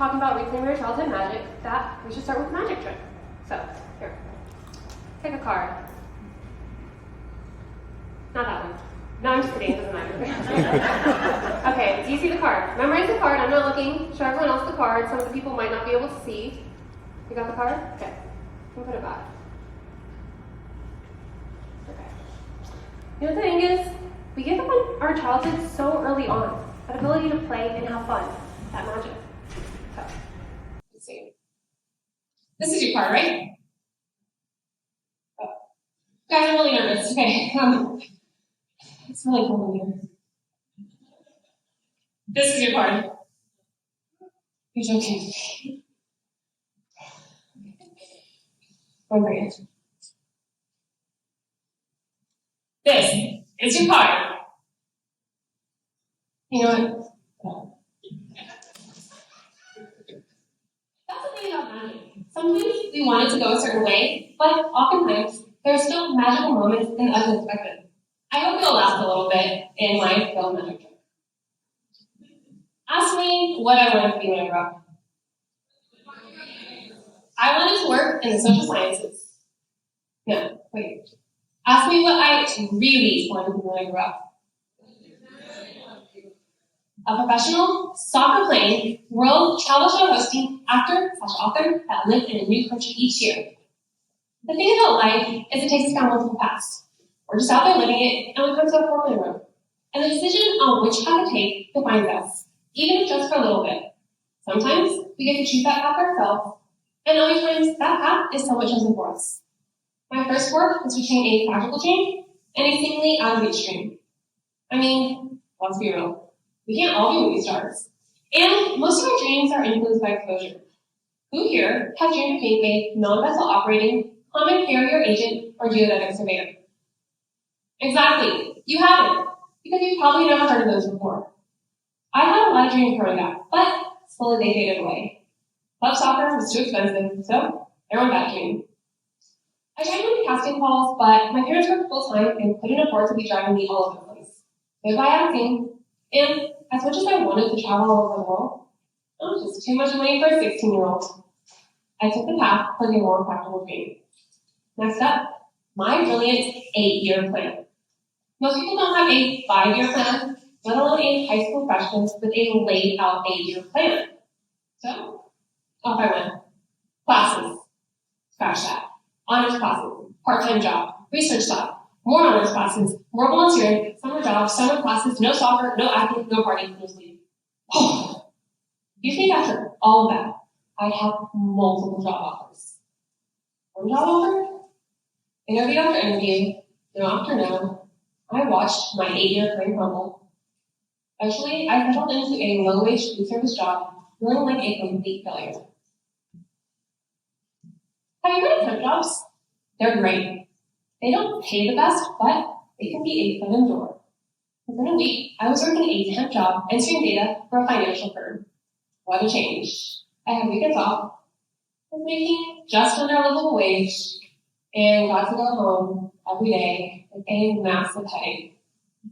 talking about reclaiming your childhood magic, that we should start with magic trick. So, here, pick a card. Not that one. No, I'm just kidding, it doesn't matter. Okay, do you see the card? Memorize the card, I'm not looking. Show everyone else the card. Some of the people might not be able to see. You got the card? Okay, you can put it back. Okay. You know the thing is, we give up on our childhood so early on. That ability to play and have fun. That magic. So, let's see. This is your card, right? Oh. Guys, I'm really nervous. Okay. It's really cold in here. This is your card. You're joking. One for you. This is your card. You know what? That's the thing about magic. Sometimes we want it to go a certain way, but oftentimes there are still magical moments in the unexpected. I hope it'll last a little bit in my film magic trick. Ask me what I wanted to be when I grew up. I wanted to work in the social sciences. No, wait. Ask me what I really wanted to be when I grew up. A professional, soccer-playing, world travel show hosting actor/author that lived in a new country each year. The thing about life is it takes us down multiple paths. We're just out there living it, and we come to a fork in the road. And the decision on which path to take defines us, even if just for a little bit. Sometimes we get to choose that path ourselves, and other times that path is somewhat chosen for us. My first fork was between a practical dream and a seemingly out-of-reach dream. I mean, let's be real. We can't all be movie stars. And most of our dreams are influenced by exposure. Who here has dreamed of being a non-vessel operating, common carrier agent, or geodetic surveyor? Exactly. You haven't, because you've probably never heard of those before. I had a lot of dreams growing up, but slowly they faded away. Club soccer was too expensive, so I went that dream. I tried many casting calls, but my parents worked full-time and couldn't afford to be driving me all over the place. Goodbye acting. And as much as I wanted to travel all over the world, it was just too much money for a 16-year-old. I took the path for the more practical dream. Next up, my brilliant 8-year plan. Most people don't have a 5-year plan, let alone a high school freshman with a laid-out 8-year plan. So, off I went. Classes. Scratch that. Honors classes. Part-time job. Research job. More honors classes. More volunteering. Summer jobs. Summer classes. No soccer. No acting. No partying. No sleep. You think after all of that, I have multiple job offers. One job offer? Interview after interview. No after no. I watched my 8-year plan crumble. Eventually, I settled into a low-wage food service job, feeling like a complete failure. Have you heard of temp jobs? They're great. They don't pay the best, but they can be a foot in the door. Within a week, I was working a temp job entering data for a financial firm. What a change. I had weekends off, was making just under a livable wage, and got to go home every day with a massive headache.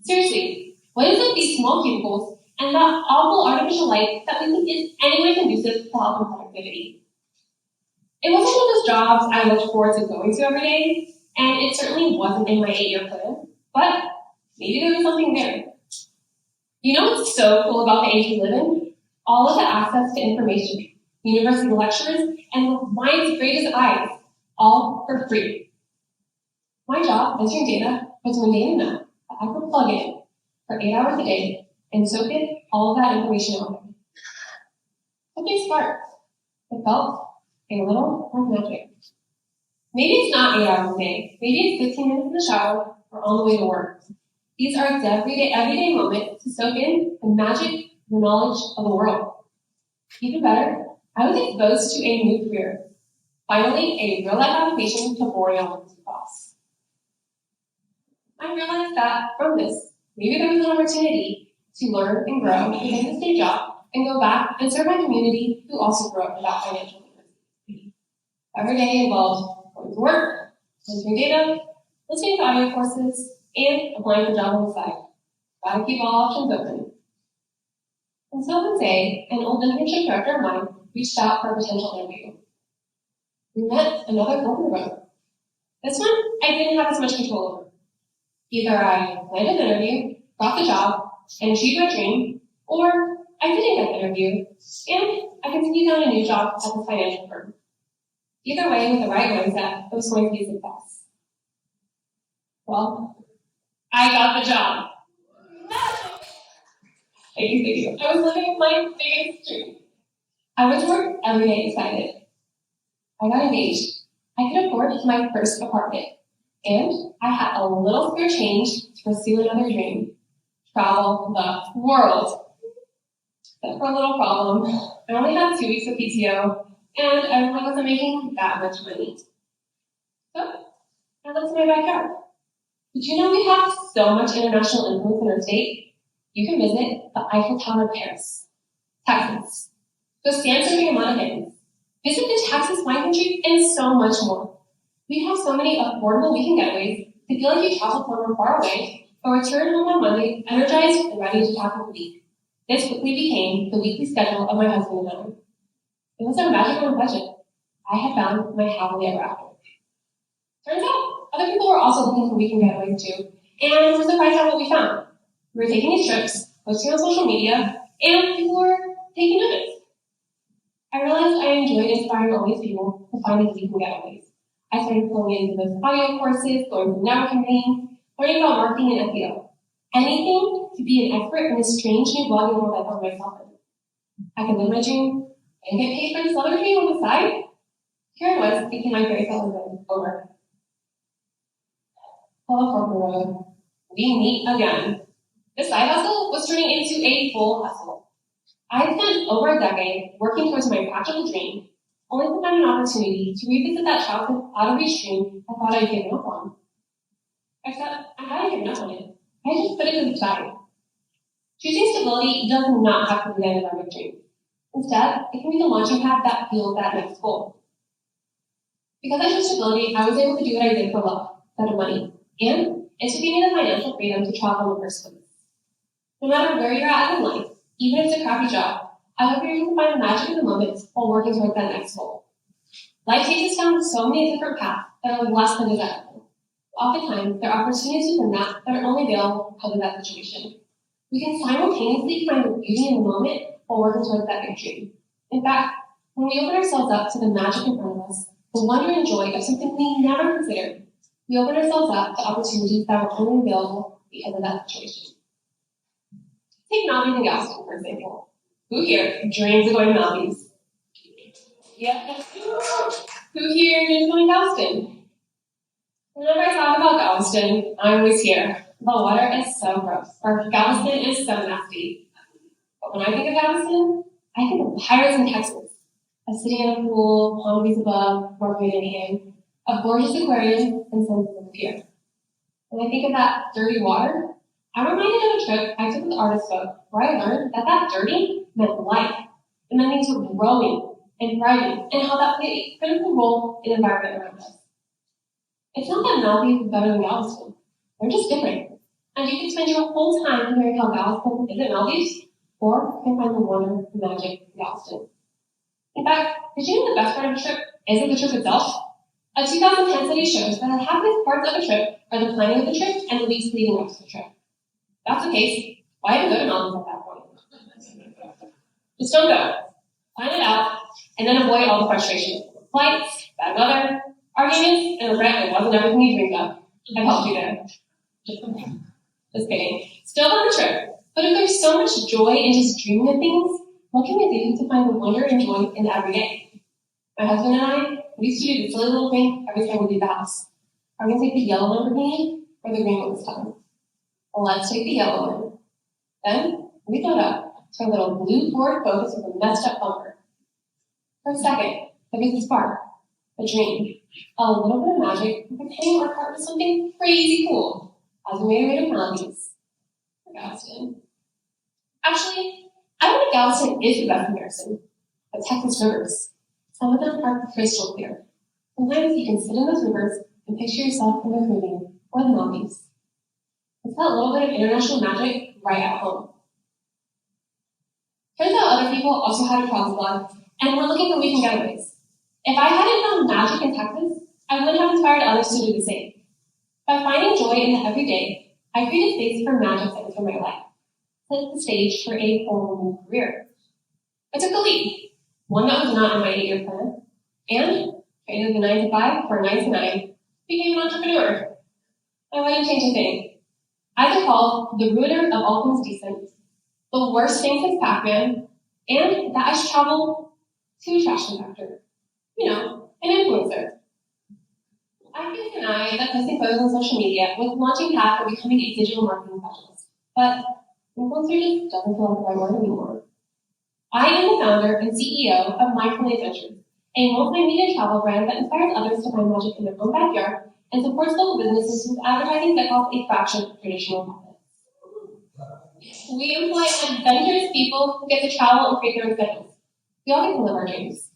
Seriously, what is it with these small cubicles and that awful artificial light that we think is anyway conducive to health and productivity? It wasn't one of those jobs I looked forward to going to every day, and it certainly wasn't in my 8-year plan, but maybe there was something there. You know what's so cool about the age we live in? All of the access to information, university lectures, and the mind's greatest eyes, all for free. My job, entering data, was mundane enough that I could plug in for 8 hours a day and soak in all of that information out. Something sparked. It felt a little like magic. Maybe it's not 8 hours a day. Maybe it's 15 minutes in the shower or on the way to work. These are everyday moments to soak in the magic, the knowledge of the world. Even better, I was exposed to a new career. Finally, a real-life application to Boreal class. I realized that from this, maybe there was an opportunity to learn and grow within this day job and go back and serve my community who also grew up without financial literacy. Every day involved going to work, entering data, listening to audio courses, and applying for jobs on the side. Gotta keep all options open. And so one day, an old internship director of mine reached out for a potential interview. We met another fork in the road. This one, I didn't have as much control over. Either I landed the interview, got the job, and achieved my dream, or I didn't get the interview, and I continued on a new job at the financial firm. Either way, with the right mindset, it was going to be a success. Well, I got the job. Thank you. I was living my biggest dream. I went to work every day excited. I got engaged. I could afford my first apartment. And I had a little spare change to pursue another dream. Travel the world. But for a little problem, I only had 2 weeks of PTO, and I really wasn't making that much money. So, I looked in my backyard. Did you know we have so much international influence in our state? You can visit the Eiffel Tower of Paris, Texas, the San Serena Mountains, visit the Texas wine country, and so much more. We have so many affordable weekend getaways to feel like you traveled somewhere far away, or return home on Monday energized and ready to tackle the week. This quickly became the weekly schedule of my husband and I. It was our magic on a budget. I had found my happily ever after. Turns out, other people were also looking for weekend getaways too, and we're surprised at what we found. We were taking these trips, posting on social media, and people were taking notice. I realized I enjoyed inspiring all these people to find these weekend getaways. I started pulling into those audio courses, going to networking meetings, learning about marketing and SEO. Anything to be an expert in this strange new blogging world I found myself in. I could live my dream and get paid for this other dream on the side. Here I was, thinking my fairy tale was over. Hello, corporate world. We meet again. This side hustle was turning into a full hustle. I had spent over a decade working towards my practical dream, only to find an opportunity to revisit that childhood out-of-reach dream I thought I'd given up on. Except I hadn't given up on it. I just put it to the side. Choosing stability does not have to be the end of our dream. Instead, it can be the launching pad that fuels that next goal. Because I chose stability, I was able to do what I did for love, instead of money, and it took me the financial freedom to travel in the first place. No matter where you're at in life, even if it's a crappy job, I hope you're able to find the magic in the moments while working towards that next goal. Life takes us down so many different paths that are less than desirable. Oftentimes, there are opportunities within that are only available because of that situation. We can simultaneously find the beauty in the moment while working towards that big dream. In fact, when we open ourselves up to the magic in front of us, the wonder and joy of something we never considered, we open ourselves up to opportunities that were only available because of that situation. Take Maldives and Galveston, for example. Who here dreams of going to Maldives? Yeah. Who here dreams of going to Galveston? Whenever I talk about Galveston, I always hear, the water is so gross, or Galveston is so nasty. But when I think of Galveston, I think of pirates in Texas, of sitting in a pool, palm trees above, margarita in hand, of gorgeous aquariums and sunsets of pier. When I think of that dirty water, I'm reminded of a trip I took with the artist book where I learned that dirty meant life, and that things were growing and thriving, and how that played a critical role in the environment around us. It's not that Maldives is better than Galveston. They're just different. And you can spend your whole time hearing how Galveston isn't Maldives, or you can find the wonder and magic of Galveston. In fact, did you know the best part of a trip isn't the trip itself? A 2010 study shows that the happiest parts of a trip are the planning of the trip and the weeks leading up to the trip. If that's the case, why even go to Maldives at that point? Just don't go. Plan it out, and then avoid all the frustration. Flights, bad weather, arguments, and regret it wasn't everything you dreamed of. I've helped you there. Just kidding. Still on the trip. But if there's so much joy in just dreaming of things, what can we do to find the wonder and joy in every day? My husband and I, we used to do this silly little thing every time we leave the house. Are we going to take the yellow Lamborghini or the green one this time? Well, let's take the yellow one. Then we load up to our little blue Ford Focus with a messed up bumper. For a second, there was a spark, a dream, a little bit of magic, and pretending our car was something crazy cool as we made our way to Maldives or Galveston. Actually, I think Galveston is the best comparison. The Texas rivers. Some of them are crystal clear. Sometimes you can sit in those rivers and picture yourself in the Caribbean or the Maldives. It's that little bit of international magic right at home. Turns out other people also had a travel blog, and we're looking for weekend getaways. If I hadn't found magic in Texas, I would have inspired others to do the same. By finding joy in the everyday, I created space for magic things for my life, set the stage for a whole new career. I took a leap, one that was not in my 8-year plan, and traded the 9 to 5 for a 9 to 9, became an entrepreneur. I wouldn't change a thing. I've been called the ruiner of all things decent, the worst thing since Pac-Man, and that I should travel to a trash compactor. An influencer. I can deny that posting photos on social media was the launching pad for becoming a digital marketing specialist, but influencer just doesn't feel like the right word anymore. I am the founder and CEO of Mindful Adventures, a multimedia travel brand that inspires others to find magic in their own backyard and supports local businesses with advertising that costs a fraction of traditional methods. We employ adventurous people who get to travel and create their own schedules. We all get to live our dreams.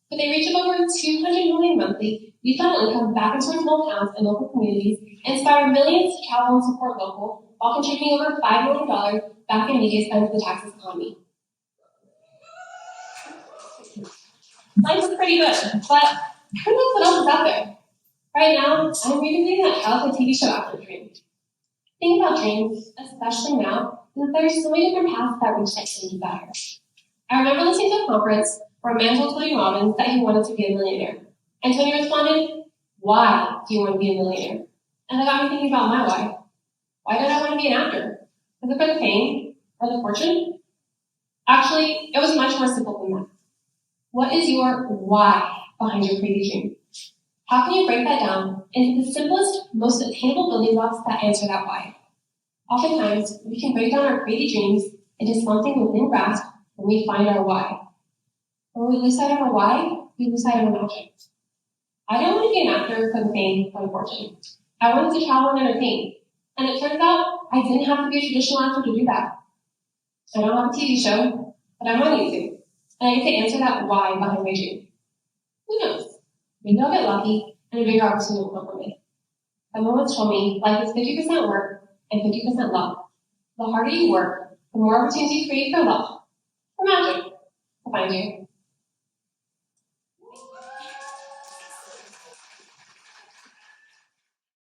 With a reach of over 200 million monthly, we funnel income back into our small towns and local communities and inspire millions to travel and support local while contributing over $5 million back in media spend to the Texas economy. Life is pretty good, but who knows what else is out there? Right now, I'm revisiting that childhood TV show after a dream. The thing about dreams, especially now, is that there are so many different paths that reach that same desire. I remember listening to a conference where a man told Tony Robbins that he wanted to be a millionaire. And Tony responded, "Why do you want to be a millionaire?" And that got me thinking about my why. Why did I want to be an actor? Was it for the fame or the fortune? Actually, it was much more simple than that. What is your why behind your crazy dream? How can you break that down into the simplest, most attainable building blocks that answer that why? Oftentimes, we can break down our crazy dreams into something within grasp when we find our why. When we lose sight of our why, we lose sight of our magic. I didn't want to be an actor for the fame or the fortune. I wanted to travel and entertain. And it turns out I didn't have to be a traditional actor to do that. I don't have a TV show, but I'm on YouTube. And I get to answer that why behind my dream. Who knows? Maybe I'll get lucky and a bigger opportunity will come from it. Someone once told me life is 50% work and 50% luck. The harder you work, the more opportunities you create for luck, for magic, to find you.